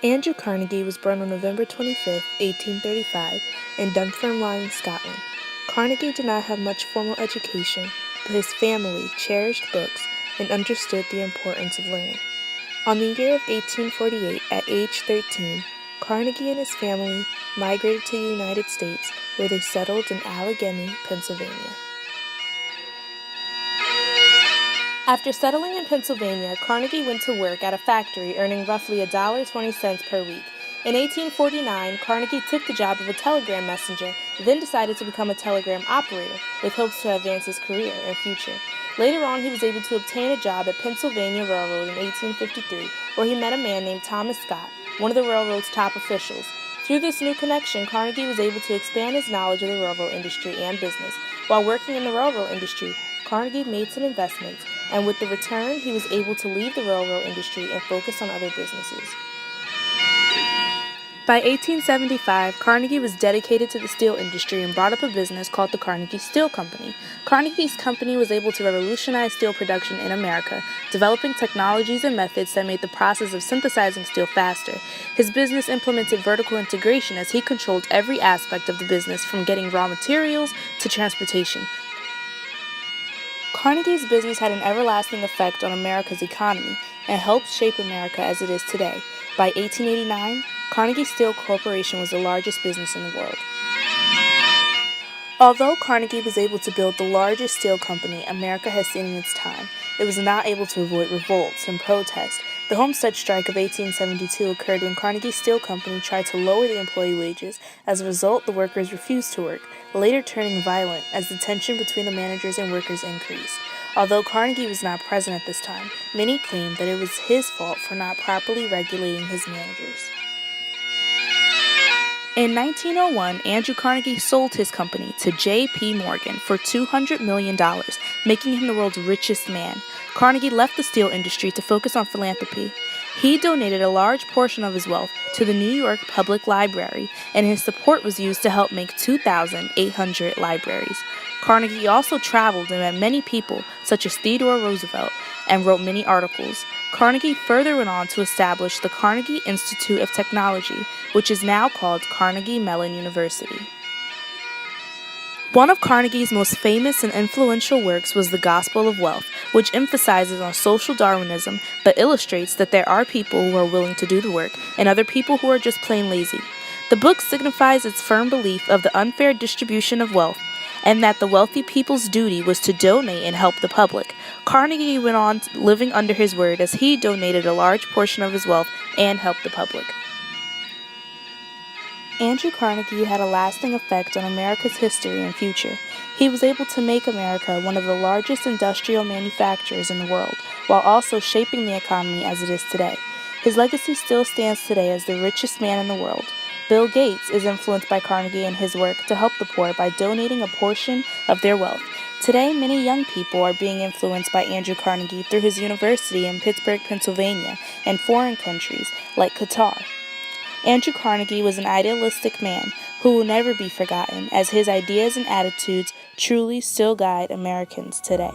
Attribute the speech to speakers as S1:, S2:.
S1: Andrew Carnegie was born on November 25, 1835, in Dunfermline, Scotland. Carnegie did not have much formal education, but his family cherished books and understood the importance of learning. On the year of 1848, at age 13, Carnegie and his family migrated to the United States, where they settled in Allegheny, Pennsylvania. After settling in Pennsylvania, Carnegie went to work at a factory earning roughly $1.20 per week. In 1849, Carnegie took the job of a telegram messenger, then decided to become a telegram operator, with hopes to advance his career and future. Later on, he was able to obtain a job at Pennsylvania Railroad in 1853, where he met a man named Thomas Scott, one of the railroad's top officials. Through this new connection, Carnegie was able to expand his knowledge of the railroad industry and business. While working in the railroad industry, Carnegie made some investments, and with the return, he was able to leave the railroad industry and focus on other businesses. By 1875, Carnegie was dedicated to the steel industry and brought up a business called the Carnegie Steel Company. Carnegie's company was able to revolutionize steel production in America, developing technologies and methods that made the process of synthesizing steel faster. His business implemented vertical integration as he controlled every aspect of the business, from getting raw materials to transportation. Carnegie's business had an everlasting effect on America's economy and helped shape America as it is today. By 1889, Carnegie Steel Corporation was the largest business in the world. Although Carnegie was able to build the largest steel company America has seen in its time, it was not able to avoid revolts and protests. The Homestead Strike of 1872 occurred when Carnegie Steel Company tried to lower the employee wages. As a result, the workers refused to work, later turning violent as the tension between the managers and workers increased. Although Carnegie was not present at this time, many claimed that it was his fault for not properly regulating his managers. In 1901, Andrew Carnegie sold his company to J.P. Morgan for $200 million, making him the world's richest man. Carnegie left the steel industry to focus on philanthropy. He donated a large portion of his wealth to the New York Public Library, and his support was used to help make 2,800 libraries. Carnegie also traveled and met many people, such as Theodore Roosevelt, and wrote many articles. Carnegie further went on to establish the Carnegie Institute of Technology, which is now called Carnegie Mellon University. One of Carnegie's most famous and influential works was The Gospel of Wealth, which emphasizes on social Darwinism but illustrates that there are people who are willing to do the work and other people who are just plain lazy. The book signifies its firm belief of the unfair distribution of wealth, and that the wealthy people's duty was to donate and help the public. Carnegie went on living under his word as he donated a large portion of his wealth and helped the public. Andrew Carnegie had a lasting effect on America's history and future. He was able to make America one of the largest industrial manufacturers in the world, while also shaping the economy as it is today. His legacy still stands today as the richest man in the world. Bill Gates is influenced by Carnegie and his work to help the poor by donating a portion of their wealth. Today, many young people are being influenced by Andrew Carnegie through his university in Pittsburgh, Pennsylvania, and foreign countries like Qatar. Andrew Carnegie was an idealistic man who will never be forgotten, as his ideas and attitudes truly still guide Americans today.